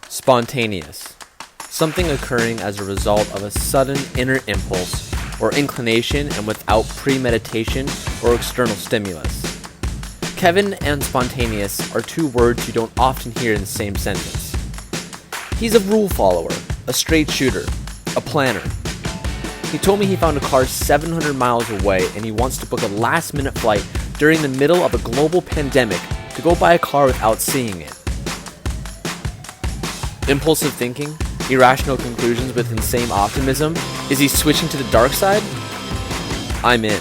Spontaneous. Something occurring as a result of a sudden inner impulse or inclination and without premeditation or external stimulus. Kevin and spontaneous are two words you don't often hear in the same sentence. He's a rule follower, a straight shooter, a planner. He told me he found a car 700 miles away and he wants to book a last-minute flight during the middle of a global pandemic to go buy a car without seeing it. Impulsive thinking? Irrational conclusions with insane optimism? Is he switching to the dark side? I'm in.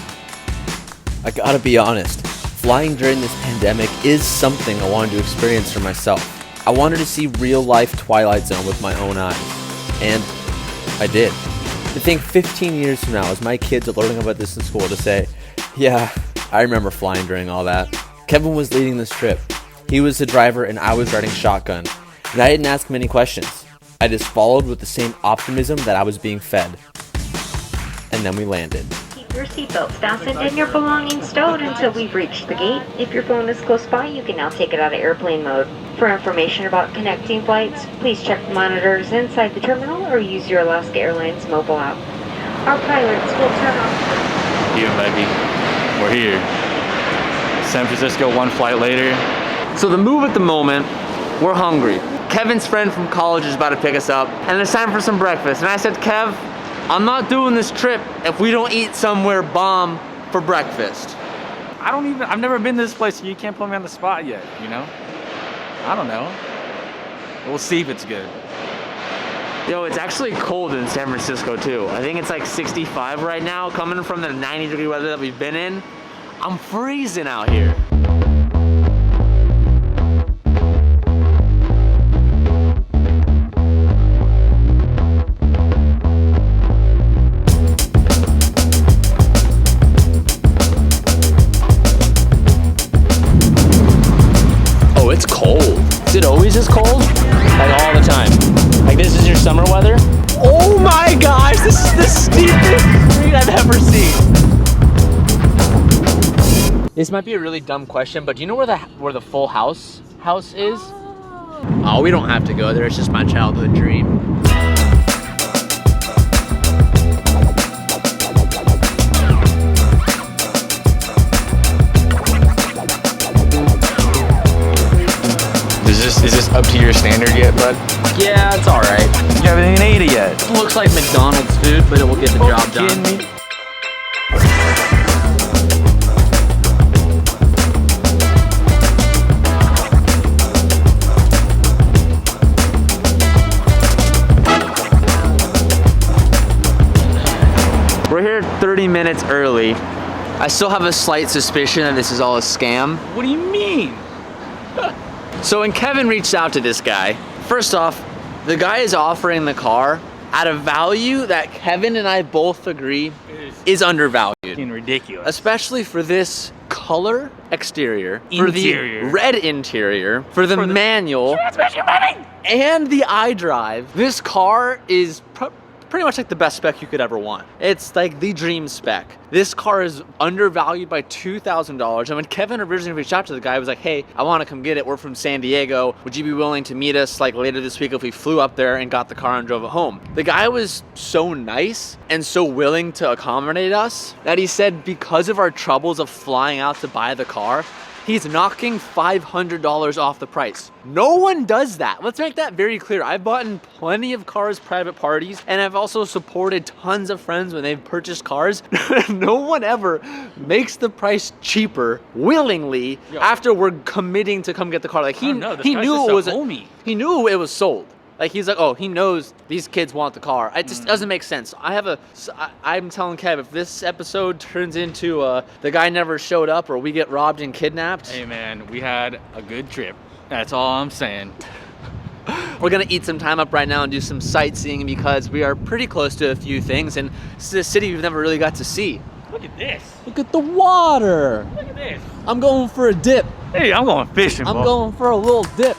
I gotta be honest, flying during this pandemic is something I wanted to experience for myself. I wanted to see real-life Twilight Zone with my own eyes. And I did. To think 15 years from now, as my kids are learning about this in school, to say, yeah, I remember flying during all that. Kevin was leading this trip. He was the driver and I was riding shotgun. And I didn't ask many questions. I just followed with the same optimism that I was being fed. And then we landed. Keep your seatbelt fastened and your belongings stowed until we've reached the gate. If your phone is close by, you can now take it out of airplane mode. For information about connecting flights, please check the monitors inside the terminal or use your Alaska Airlines mobile app. Our pilots will turn off. Here, baby. We're here. San Francisco, one flight later. So the move at the moment, we're hungry. Kevin's friend from college is about to pick us up, and it's time for some breakfast. And I said, Kev, I'm not doing this trip if we don't eat somewhere bomb for breakfast. I've never been to this place, so you can't put me on the spot yet, you know? I don't know. We'll see if it's good. Yo, it's actually cold in San Francisco too. I think it's like 65 right now, coming from the 90-degree weather that we've been in. I'm freezing out here. Oh, it's cold. Is it always this cold? Like all the time? Like this is your summer weather? Oh my gosh, this is the steepest street I've ever seen. This might be a really dumb question, but do you know where the Full House is? Oh, we don't have to go there. It's just my childhood dream. Is this up to your standard yet, bud? Yeah, it's all right. You haven't even ate it yet. It looks like McDonald's food, but it will get the job done. Kidding me? We're here 30 minutes early. I still have a slight suspicion that this is all a scam. What do you mean? So when Kevin reached out to this guy, first off, the guy is offering the car at a value that Kevin and I both agree is undervalued. Ridiculous. Especially for this color exterior, for Interior. the red interior, for the manual, and the iDrive. This car is pretty much like the best spec you could ever want. It's like the dream spec. This car is undervalued by $2,000. And when Kevin originally reached out to the guy, he was like, hey, I want to come get it. We're from San Diego. Would you be willing to meet us like later this week if we flew up there and got the car and drove it home? The guy was so nice and so willing to accommodate us that he said because of our troubles of flying out to buy the car, he's knocking $500 off the price. No one does that. Let's make that very clear. I've bought in plenty of cars, private parties, and I've also supported tons of friends when they've purchased cars. No one ever makes the price cheaper willingly after we're committing to come get the car. Like he knew it was he knew it was sold. Like he's like, oh, he knows these kids want the car. It just doesn't make sense. I'm telling Kev, if this episode turns into the guy never showed up or we get robbed and kidnapped. Hey man, we had a good trip. That's all I'm saying. We're gonna eat some time up right now and do some sightseeing because we are pretty close to a few things and this is a city we've never really got to see. Look at this. Look at the water. Look at this. I'm going for a dip. Hey, I'm going fishing, I'm bro. going for a little dip.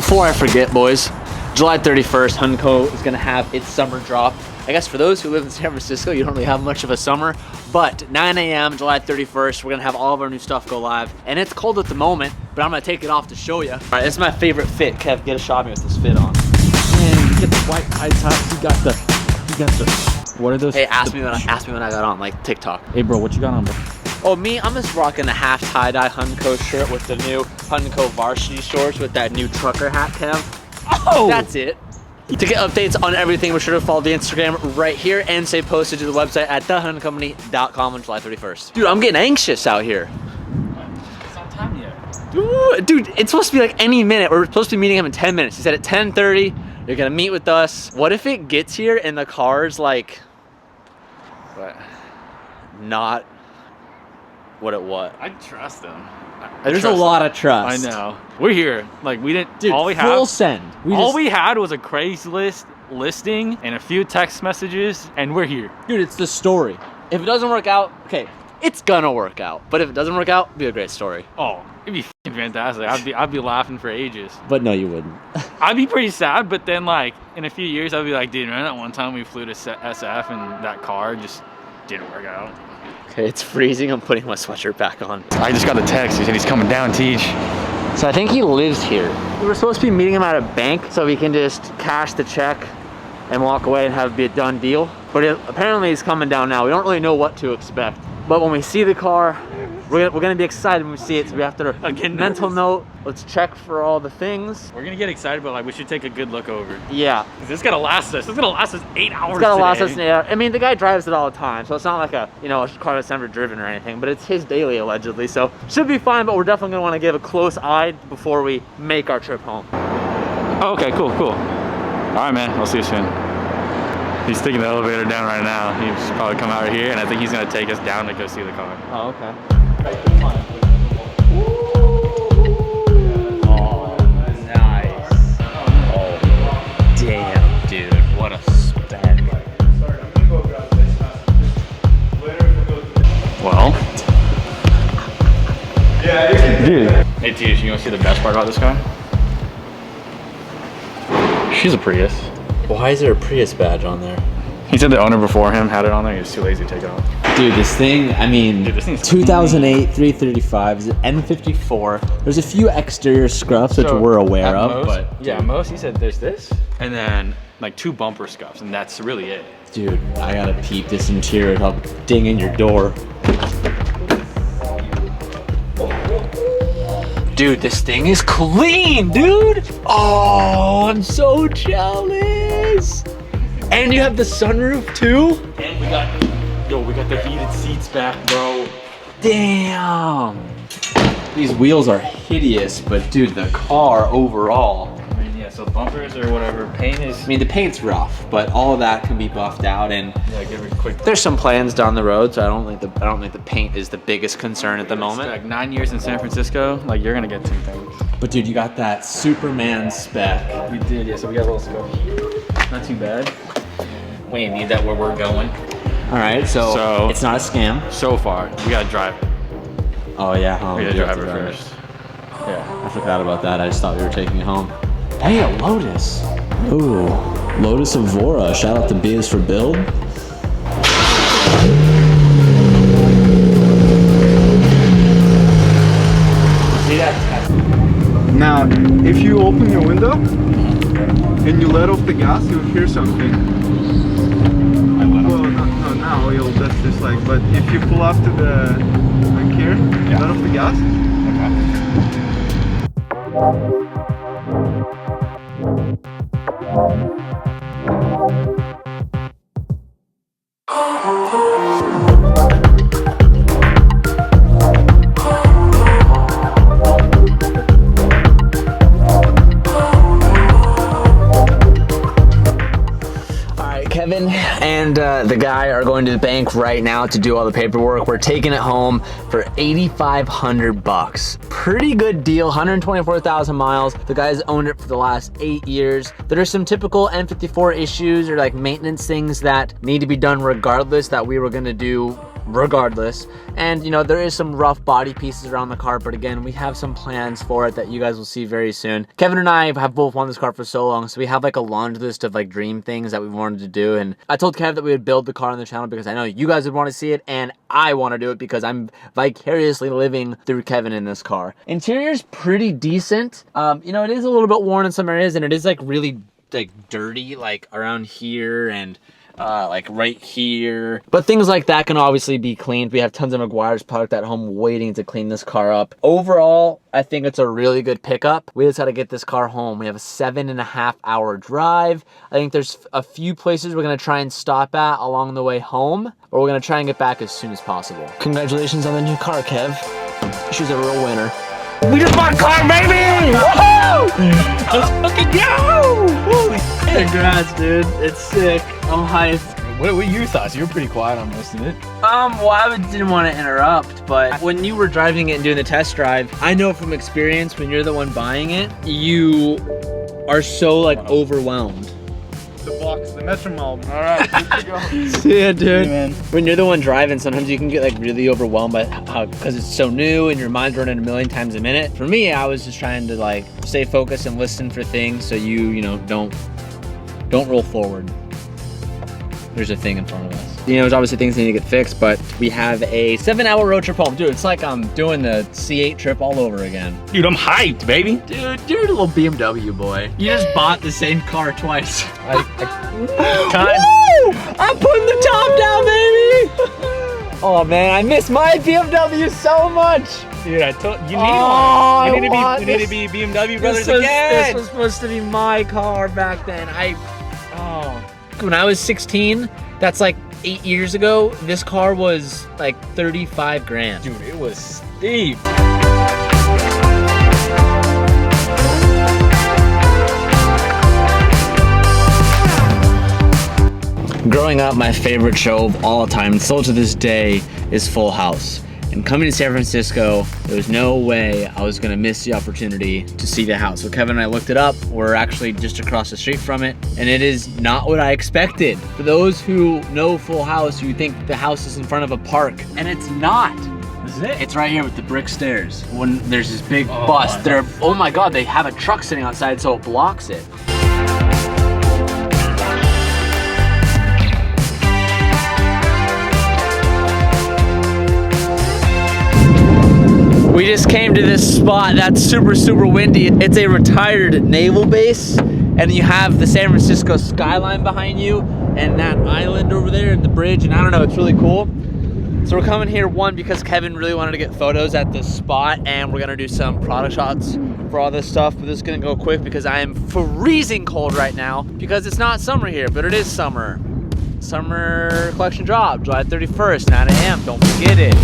before I forget, boys, July 31st, Hunco is gonna have its summer drop. I guess for those who live in San Francisco, you don't really have much of a summer, but 9 a.m. July 31st, we're gonna have all of our new stuff go live. And it's cold at the moment, but I'm gonna take it off to show you. All right, this is my favorite fit. Kev, get a shot of me with this fit on. Man, you get the white high tops. You got the, what are those? Hey, ask me when I got on, like TikTok. Hey bro, what you got on, bro? Oh, me, I'm just rocking a half tie-dye Hunco shirt with the new Hunco varsity shorts with that new trucker hat, Kev. Oh! That's it. To get updates on everything, be sure to follow the Instagram right here and stay posted to the website at thehuncompany.com on July 31st. Dude, I'm getting anxious out here. It's not time yet. Ooh, dude, it's supposed to be like any minute. We're supposed to be meeting him in 10 minutes. He said at 10:30, you're gonna meet with us. What if it gets here and the car's like, what? Not what it was. I trust him. There's a lot of trust. I know. We're here. Like we didn't. Dude, all we full had. send. We had was a Craigslist listing and a few text messages, and we're here. Dude, it's the story. If it doesn't work out, okay, it's gonna work out. But if it doesn't work out, it'd be a great story. Oh, it'd be f***ing fantastic. I'd be laughing for ages. But no, you wouldn't. I'd be pretty sad, but then like in a few years, I'd be like, dude, remember that one time we flew to SF and that car just didn't work out. Okay, it's freezing. I'm putting my sweatshirt back on. I just got a text. He said he's coming down, Teach. So I think he lives here. We were supposed to be meeting him at a bank so we can just cash the check and walk away and have it be a done deal. But apparently he's coming down now. We don't really know what to expect. But when we see the car, we're gonna be excited when we see it. So we have to, Again, mental note, let's check for all the things. We're gonna get excited, but like we should take a good look over. Yeah. This is gonna last us. This is gonna last us 8 hours. It's gotta last today. us, yeah. I mean, the guy drives it all the time, so it's not like a, you know, a car that's never driven or anything, but it's his daily allegedly, so should be fine, but we're definitely gonna wanna give a close eye before we make our trip home. Oh, okay, cool. All right, man. I'll see you soon. He's taking the elevator down right now. He's probably come out here, and I think he's gonna take us down to go see the car. Oh, okay. Oh, nice. Oh, damn, dude. What a spec. Well. Dude. Hey, Tish, you wanna see the best part about this car? She's a Prius. Why is there a Prius badge on there? He said the owner before him had it on there. He was too lazy to take it off. Dude, this thing, I mean, Dude, this thing's 2008 335 is an N54. There's a few exterior scuffs which we're aware of, but yeah, most he said there's this, and then like 2 bumper scuffs, and that's really it. dude, I gotta peep this interior. It'll ding in your door. Dude, this thing is clean, dude. Oh, I'm so jealous. And you have the sunroof too? And we got the heated seats back, bro. Damn. These wheels are hideous, but dude, the car overall. I mean, yeah, so bumpers or whatever, paint is. I mean, the paint's rough, but all of that can be buffed out, and Yeah, give it a quick. there's some plans down the road, so I don't think the paint is the biggest concern at the moment. Like 9 years in San Francisco, like you're gonna get some things. But dude, you got that Superman spec. We did, yeah. So we got a little scuff here. Not too bad. We need that where we're going. All right, so it's not a scam. So far, we gotta drive it. Oh yeah, huh? We gotta do have drive to it first. Yeah. I forgot about that. I just thought we were taking it home. Hey, a Lotus. Ooh, Lotus Evora. Shout out to B is for Build. See that? Now, if you open your window and you let off the gas, you'll hear something. Well, no, now that's just like. But if you pull up to the like here, let off the gas. Kevin and the guy are going to the bank right now to do all the paperwork. We're taking it home for $8,500. Pretty good deal, 124,000 miles. The guy's owned it for the last 8 years. There are some typical N54 issues or like maintenance things that need to be done regardless that we were gonna do regardless. And you know, there is some rough body pieces around the car, but again, we have some plans for it that you guys will see very soon. Kevin and I have both wanted this car for so long, so we have like a laundry list of like dream things that we wanted to do. And I told Kev that we would build the car on the channel because I know you guys would want to see it, and I want to do it because I'm vicariously living through Kevin in this car. Interior's pretty decent. You know, it is a little bit worn in some areas, and it is like really like dirty, like around here and like right here, but things like that can obviously be cleaned. We have tons of Meguiar's product at home waiting to clean this car up. Overall, I think it's a really good pickup. We just had to get this car home. We have a 7.5 hour drive. I think there's a few places we're gonna try and stop at along the way home, or we're gonna try and get back as soon as possible. Congratulations on the new car, Kev. She's a real winner. We just bought a car, baby! Woohoo! Let's fucking go! Holy shit. Congrats, dude. It's sick. I'm hyped. What were your thoughts? You were pretty quiet on most of it. Well, I didn't want to interrupt, but when you were driving it and doing the test drive, I know from experience, when you're the one buying it, you are so like overwhelmed. The box, the metronome. All right, good to go. Yeah, dude. Hey, man. When you're the one driving, sometimes you can get like really overwhelmed by how, because it's so new and your mind's running a million times a minute. For me, I was just trying to like stay focused and listen for things so you know, don't roll forward. There's a thing in front of us. You know, there's obviously things that need to get fixed, but we have a 7-hour road trip home. Dude, it's like I'm doing the C8 trip all over again. Dude, I'm hyped, baby. Dude, you're a little BMW boy. You just bought the same car twice. I'm putting the top down, baby! Oh man, I miss my BMW so much. Dude, I told you need Oh, one. I We need to be BMW brothers This again. was supposed to be my car back then. When I was 16, that's like 8 years ago, this car was like 35 grand. Dude, it was steep. Growing up, my favorite show of all time, still to this day, is Full House. And coming to San Francisco, there was no way I was gonna miss the opportunity to see the house. So Kevin and I looked it up. We're actually just across the street from it, and it is not what I expected. For those who know Full House, you think the house is in front of a park, and it's not. This is it. It's right here with the brick stairs. When there's this big bus, oh my God, they have a truck sitting outside so it blocks it. We just came to this spot that's super, super windy. It's a retired naval base, and you have the San Francisco skyline behind you, and that island over there, and the bridge, and I don't know, it's really cool. So we're coming here, one, because Kevin really wanted to get photos at this spot, and we're gonna do some product shots for all this stuff, but this is gonna go quick because I am freezing cold right now, because it's not summer here, but it is summer. Summer collection drop, July 31st, 9 a.m., don't forget it.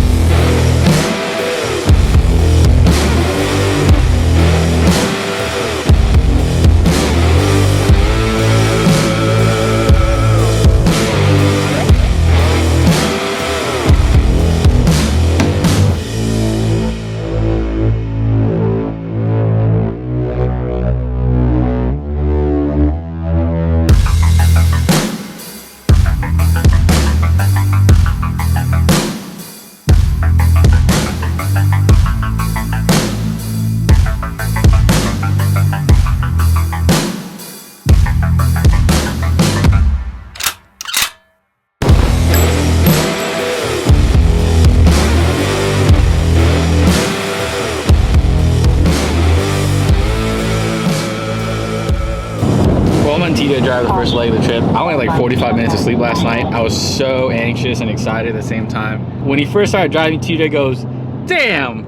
TJ drive the first leg of the trip. I only had like 45 minutes of sleep last night. I was so anxious and excited at the same time. When he first started driving, TJ goes, "Damn,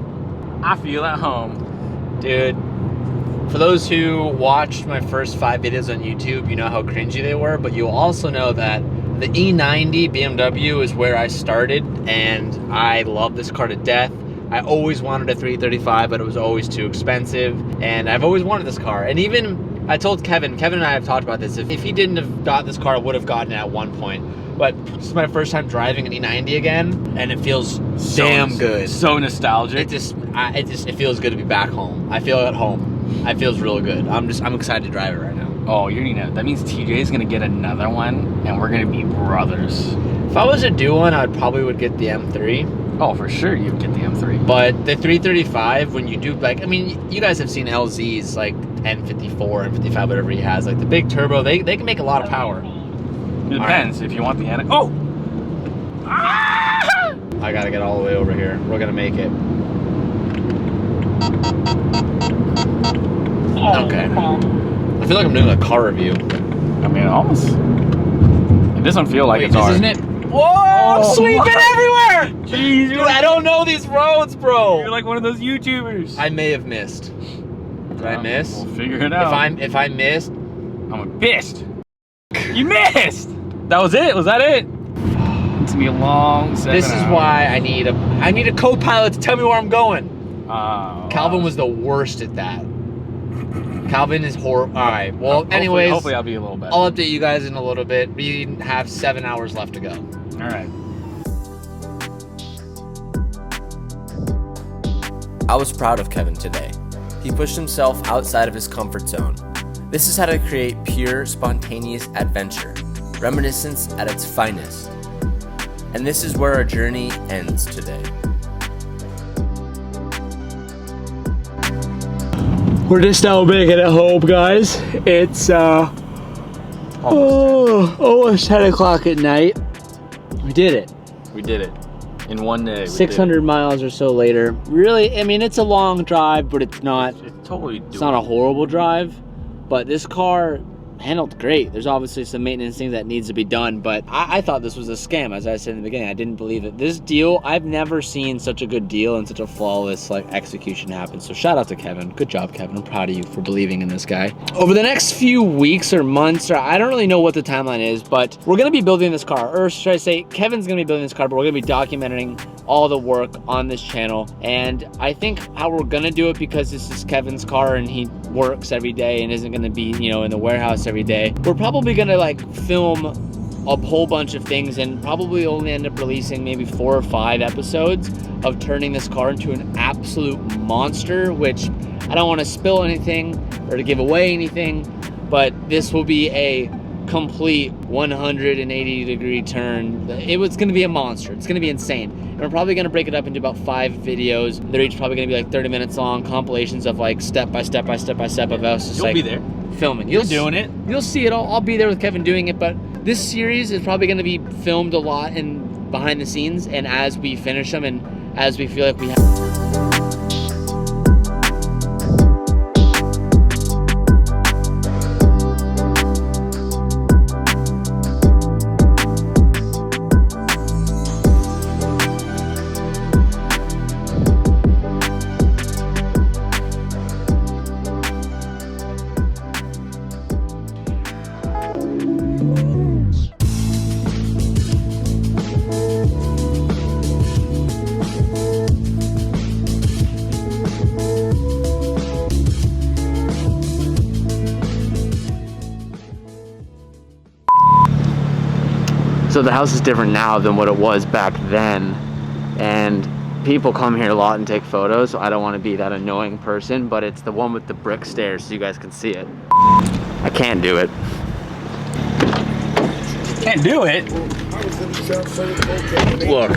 I feel at home." Dude, for those who watched my first 5 videos on YouTube, you know how cringy they were, but you'll also know that the E90 BMW is where I started, and I love this car to death. I always wanted a 335, but it was always too expensive, and I've always wanted this car. And even I told Kevin and I have talked about this, if he didn't have got this car, I would have gotten it at one point. But this is my first time driving an E90 again, and it feels damn good. So nostalgic. It feels good to be back home. I feel at home. It feels real good. I'm excited to drive it right now. Oh, you're gonna. That means TJ's gonna get another one, and we're gonna be brothers. If I was to do one, I probably would get the M3. Oh, for sure, you'd get the M3. But the 335, when you do, like, I mean, you guys have seen LZ's, like, N54 and 55, whatever he has. Like, the big turbo, they can make a lot of power. It depends if you want the N. Oh! I gotta get all the way over here. We're gonna make it. Okay. I feel like I'm doing a car review. I mean, almost. It doesn't feel like it's this ours. isn't it? Whoa! I'm sweeping everywhere! Jeez, Dude, I don't know these roads, bro. You're like one of those YouTubers. I may have missed. Did I miss? We'll figure it out. If I missed, I'm pissed. You missed. That was it. Was that it? It's gonna be a long 7 this is hours. why I need a co-pilot to tell me where I'm going. Calvin wow. was the worst at that. Calvin is horrible. All right. Well, anyways, hopefully I'll be a little better. I'll update you guys in a little bit. We have 7 hours left to go. All right. I was proud of Kevin today. He pushed himself outside of his comfort zone. This is how to create pure, spontaneous adventure, reminiscence at its finest. And this is where our journey ends today. We're just now making it home, guys. It's almost 10 o'clock at night. We did it. We did it in one day. 600 miles or so later. Really, I mean, it's a long drive, but it's not. It's totally doable. It's not a horrible drive. But this car handled great. There's obviously some maintenance things that needs to be done, but I thought this was a scam. As I said in the beginning, I didn't believe it. This deal, I've never seen such a good deal and such a flawless like execution happen. So shout out to Kevin. Good job, Kevin. I'm proud of you for believing in this guy. Over the next few weeks or months, or I don't really know what the timeline is, but we're gonna be building this car, or should I say Kevin's gonna be building this car, but we're gonna be documenting all the work on this channel. And I think how we're gonna do it, because this is Kevin's car and he works every day and isn't gonna be, you know, in the warehouse every day, we're probably gonna like film a whole bunch of things and probably only end up releasing maybe 4 or 5 episodes of turning this car into an absolute monster, which I don't want to spill anything or to give away anything, but this will be a complete 180-degree turn. It was going to be a monster. It's going to be insane. And we're probably going to break it up into about 5 videos. They're each probably going to be like 30 minutes long, compilations of like step by step of us just You'll like be there. filming. You're doing it. You'll see it all. I'll be there with Kevin doing it, but this series is probably going to be filmed a lot in behind the scenes, and as we finish them and as we feel like we have. So the house is different now than what it was back then, and people come here a lot and take photos, so I don't want to be that annoying person, but it's the one with the brick stairs so you guys can see it. I can't do it. Can't do it. Look,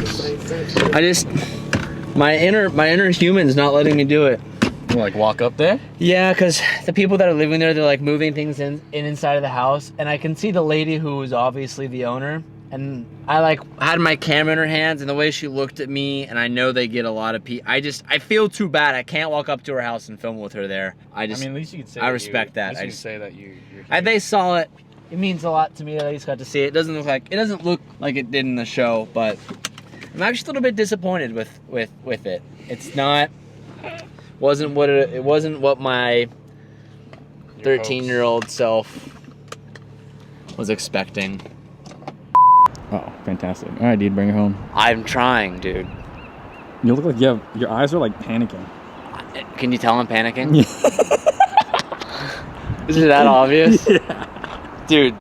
my inner human's not letting me do it. You like walk up there? Yeah, because the people that are living there, they're like moving things inside of the house, and I can see the lady who is obviously the owner, and I like had my camera in her hands, and the way she looked at me, and I know they get a lot of people. I feel too bad. I can't walk up to her house and film with her there. I mean, at least you could say. I respect that. At least you could say that you're and they saw it. It means a lot to me that I just got to see it. It doesn't look like it did in the show, but I'm actually a little bit disappointed with it. It's not. Wasn't what my 13-year-old self was expecting. Oh, fantastic. All right, dude, bring it home. I'm trying, dude. You look like your eyes are like panicking. Can you tell I'm panicking? Is it that obvious? Yeah. Dude,